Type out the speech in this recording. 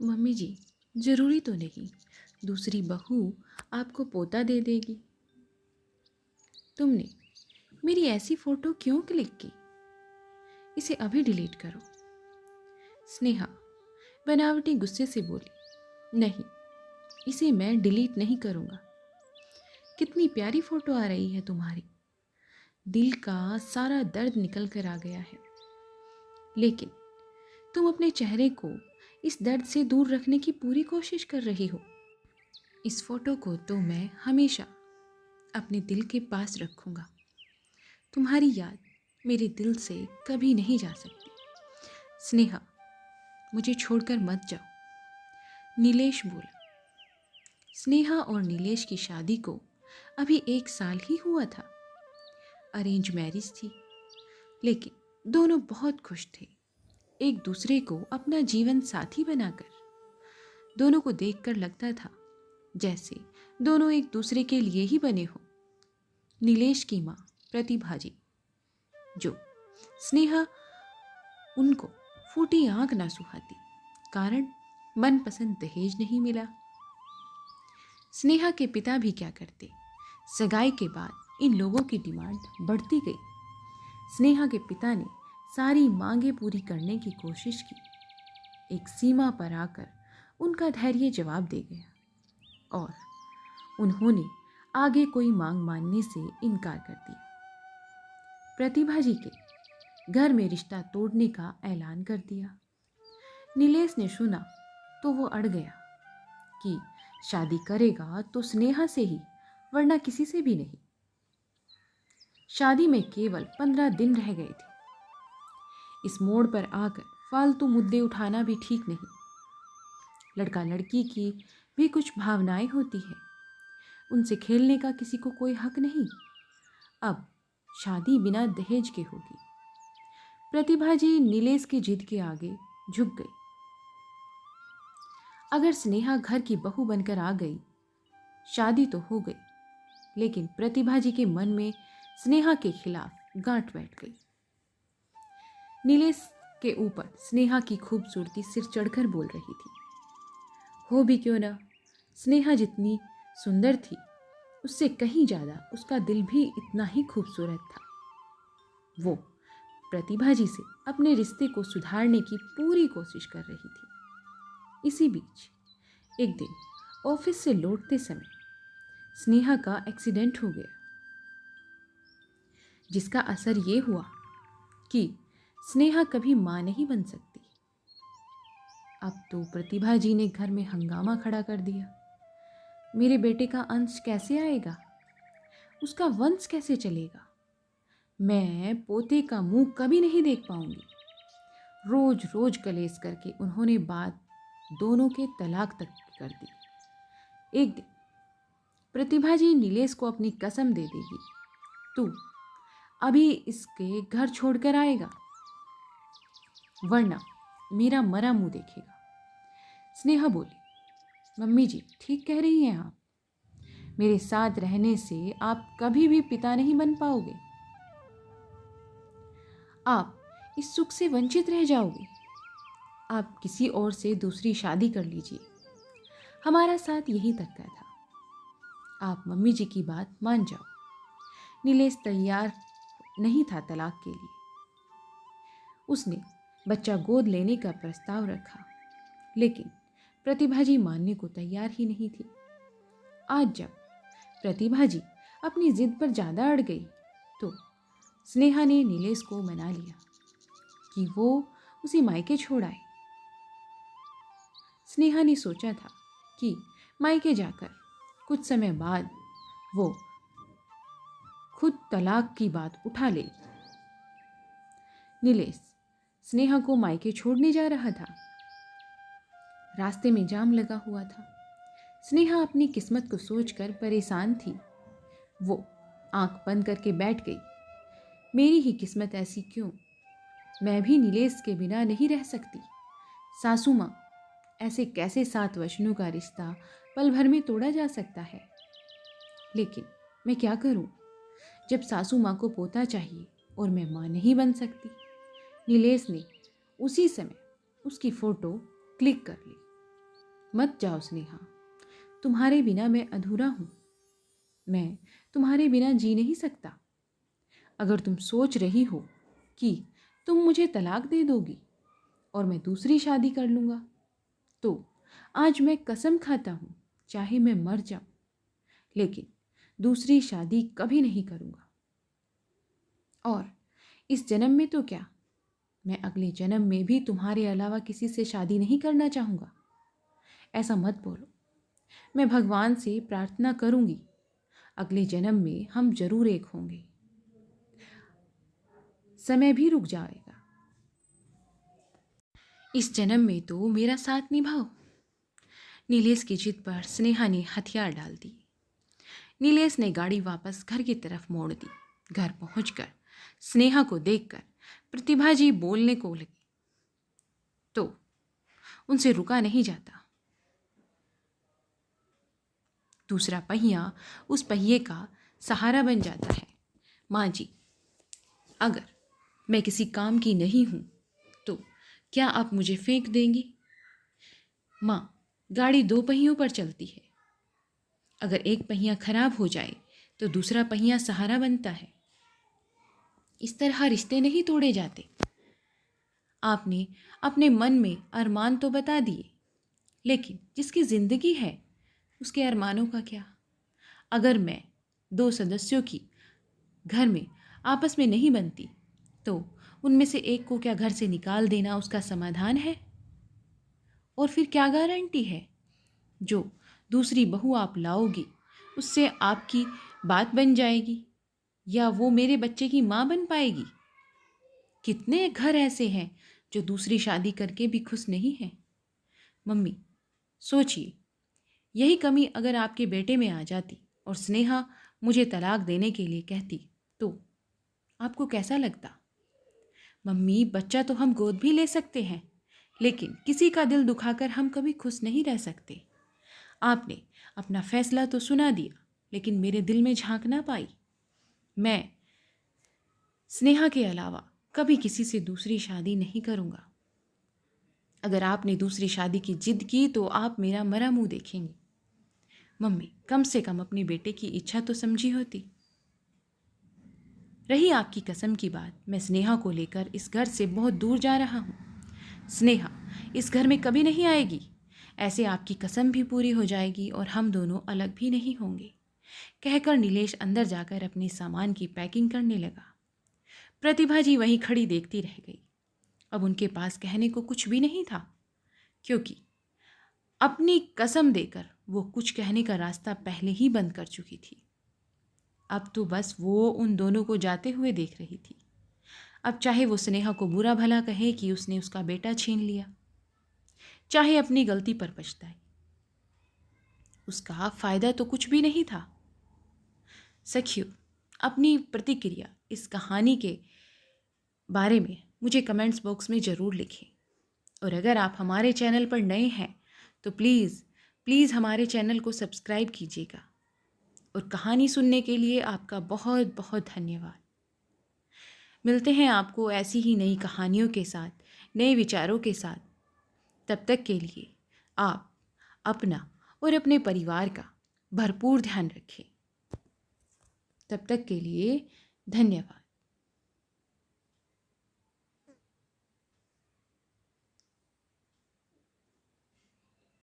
Mummy जी, जरूरी तो नहीं दूसरी बहू आपको पोता दे देगी। तुमने मेरी ऐसी फोटो क्यों क्लिक की? इसे अभी डिलीट करो। स्नेहा बनावटी गुस्से से बोली, नहीं, इसे मैं डिलीट नहीं करूंगा। कितनी प्यारी फोटो आ रही है तुम्हारी। दिल का सारा दर्द निकल कर आ गया है। लेकिन तुम अपने चेहरे को इस दर्द से दूर रखने की पूरी कोशिश कर रही हो। इस फोटो को तो मैं हमेशा अपने दिल के पास रखूंगा। तुम्हारी याद मेरे दिल से कभी नहीं जा सकती। स्नेहा, मुझे छोड़कर मत जाओ। नीलेश बोला। स्नेहा और नीलेश की शादी को अभी 1 साल ही हुआ था। अरेंज मैरिज थी, लेकिन दोनों बहुत खुश थे, एक दूसरे को अपना जीवन साथी बनाकर। दोनों को देखकर लगता था जैसे दोनों एक दूसरे के लिए ही बने हों। नीलेश की माँ प्रतिभा जी, जो स्नेहा उनको फूटी आंख ना सुहाती, कारण मनपसंद दहेज नहीं मिला। स्नेहा के पिता भी क्या करते, सगाई के बाद इन लोगों की डिमांड बढ़ती गई। स्नेहा के पिता ने सारी मांगें पूरी करने की कोशिश की। एक सीमा पर आकर उनका धैर्य जवाब दे गया और उन्होंने आगे कोई मांग मानने से इनकार कर दिया। प्रतिभा जी के घर में रिश्ता तोड़ने का ऐलान कर दिया। नीलेश ने सुना तो वो अड़ गया कि शादी करेगा तो स्नेहा से ही, वरना किसी से भी नहीं। शादी में केवल 15 दिन रह गए थे। इस मोड़ पर आकर फालतू मुद्दे उठाना भी ठीक नहीं। लड़का लड़की की भी कुछ भावनाएं होती है, उनसे खेलने का किसी को कोई हक नहीं। अब शादी बिना दहेज के होगी। प्रतिभा जी नीलेश की जिद के आगे झुक गई। अगर स्नेहा घर की बहू बनकर आ गई, शादी तो हो गई, लेकिन प्रतिभा जी के मन में स्नेहा के खिलाफ गांठ बैठ गई। नीलेश के ऊपर स्नेहा की खूबसूरती सिर चढ़कर बोल रही थी। हो भी क्यों ना, स्नेहा जितनी सुंदर थी, उससे कहीं ज्यादा उसका दिल भी इतना ही खूबसूरत था। वो प्रतिभा जी से अपने रिश्ते को सुधारने की पूरी कोशिश कर रही थी। इसी बीच एक दिन ऑफिस से लौटते समय स्नेहा का एक्सीडेंट हो गया, जिसका असर ये हुआ कि स्नेहा कभी मां नहीं बन सकती। अब तो प्रतिभा जी ने घर में हंगामा खड़ा कर दिया। मेरे बेटे का अंश कैसे आएगा, उसका वंश कैसे चलेगा, मैं पोते का मुंह कभी नहीं देख पाऊंगी। रोज रोज कलेश करके उन्होंने बात दोनों के तलाक तक की कर दी। एक दिन प्रतिभा जी नीलेश को अपनी कसम दे देगी, तू अभी इसके घर छोड़कर आएगा, वरना मेरा मरा मुंह देखेगा। स्नेहा बोली, मम्मी जी ठीक कह रही हैं आप। मेरे साथ रहने से आप कभी भी पिता नहीं बन पाओगे। आप इस सुख से वंचित रह जाओगे। आप किसी और से दूसरी शादी कर लीजिए। हमारा साथ यहीं तक का था। आप मम्मी जी की बात मान जाओ। नीलेश तैयार नहीं था तलाक के लिए। उसने बच्चा गोद लेने का प्रस्ताव रखा, लेकिन प्रतिभा जी मानने को तैयार ही नहीं थी। आज जब प्रतिभा जी अपनी जिद पर ज्यादा अड़ गई, तो स्नेहा ने नीलेश को मना लिया कि वो उसे मायके छोड़ आए। स्नेहा ने सोचा था कि मायके जाकर कुछ समय बाद वो खुद तलाक की बात उठा ले। नीलेश स्नेहा को मायके छोड़ने जा रहा था। रास्ते में जाम लगा हुआ था। स्नेहा अपनी किस्मत को सोचकर परेशान थी। वो आंख बंद करके बैठ गई। मेरी ही किस्मत ऐसी क्यों, मैं भी नीलेश के बिना नहीं रह सकती। सासू माँ, ऐसे कैसे 7 वचनों का रिश्ता पल भर में तोड़ा जा सकता है। लेकिन मैं क्या करूं, जब सासू माँ को पोता चाहिए और मैं माँ नहीं बन सकती। नीलेश ने उसी समय उसकी फोटो क्लिक कर ली। मत जाओ स्नेहा, तुम्हारे बिना मैं अधूरा हूँ। मैं तुम्हारे बिना जी नहीं सकता। अगर तुम सोच रही हो कि तुम मुझे तलाक दे दोगी और मैं दूसरी शादी कर लूँगा, तो आज मैं कसम खाता हूँ, चाहे मैं मर जाऊँ, लेकिन दूसरी शादी कभी नहीं करूँगा। और इस जन्म में तो क्या, मैं अगले जन्म में भी तुम्हारे अलावा किसी से शादी नहीं करना चाहूँगा। ऐसा मत बोलो। मैं भगवान से प्रार्थना करूँगी, अगले जन्म में हम जरूर एक होंगे। समय भी रुक जाएगा। इस जन्म में तो मेरा साथ निभाओ। नीलेश की जिद पर स्नेहा ने हथियार डाल दी। नीलेश ने गाड़ी वापस घर की तरफ मोड़ दी। घर पहुंचकर स्नेहा को देखकर प्रतिभा जी बोलने को लगी, तो उनसे रुका नहीं जाता। दूसरा पहिया उस पहिए का सहारा बन जाता है। माँ जी, अगर मैं किसी काम की नहीं हूं तो क्या आप मुझे फेंक देंगी? माँ, गाड़ी दो पहियों पर चलती है। अगर एक पहिया खराब हो जाए तो दूसरा पहिया सहारा बनता है। इस तरह रिश्ते नहीं तोड़े जाते। आपने अपने मन में अरमान तो बता दिए, लेकिन जिसकी जिंदगी है उसके अरमानों का क्या? अगर मैं दो सदस्यों की घर में आपस में नहीं बनती तो उनमें से एक को क्या घर से निकाल देना उसका समाधान है? और फिर क्या गारंटी है जो दूसरी बहू आप लाओगी उससे आपकी बात बन जाएगी या वो मेरे बच्चे की माँ बन पाएगी? कितने घर ऐसे हैं जो दूसरी शादी करके भी खुश नहीं हैं। मम्मी, सोचिए, यही कमी अगर आपके बेटे में आ जाती और स्नेहा मुझे तलाक देने के लिए कहती तो आपको कैसा लगता? मम्मी, बच्चा तो हम गोद भी ले सकते हैं, लेकिन किसी का दिल दुखाकर हम कभी खुश नहीं रह सकते। आपने अपना फैसला तो सुना दिया, लेकिन मेरे दिल में झांक ना पाई। मैं स्नेहा के अलावा कभी किसी से दूसरी शादी नहीं करूँगा। अगर आपने दूसरी शादी की जिद की तो आप मेरा मरा मुंह देखेंगे। मम्मी, कम से कम अपनी बेटे की इच्छा तो समझी होती। रही आपकी कसम की बात, मैं स्नेहा को लेकर इस घर से बहुत दूर जा रहा हूँ। स्नेहा इस घर में कभी नहीं आएगी। ऐसे आपकी कसम भी पूरी हो जाएगी और हम दोनों अलग भी नहीं होंगे। कहकर नीलेश अंदर जाकर अपने सामान की पैकिंग करने लगा। प्रतिभा जी वहीं खड़ी देखती रह गई। अब उनके पास कहने को कुछ भी नहीं था, क्योंकि अपनी कसम देकर वो कुछ कहने का रास्ता पहले ही बंद कर चुकी थी। अब तो बस वो उन दोनों को जाते हुए देख रही थी। अब चाहे वो स्नेहा को बुरा भला कहे कि उसने उसका बेटा छीन लिया, चाहे अपनी गलती पर पछताए, उसका फायदा तो कुछ भी नहीं था। सखियों, अपनी प्रतिक्रिया इस कहानी के बारे में मुझे कमेंट्स बॉक्स में ज़रूर लिखें। और अगर आप हमारे चैनल पर नए हैं तो प्लीज़ हमारे चैनल को सब्सक्राइब कीजिएगा। और कहानी सुनने के लिए आपका बहुत बहुत धन्यवाद। मिलते हैं आपको ऐसी ही नई कहानियों के साथ, नए विचारों के साथ। तब तक के लिए आप अपना और अपने परिवार का भरपूर ध्यान रखें। तब तक के लिए धन्यवाद।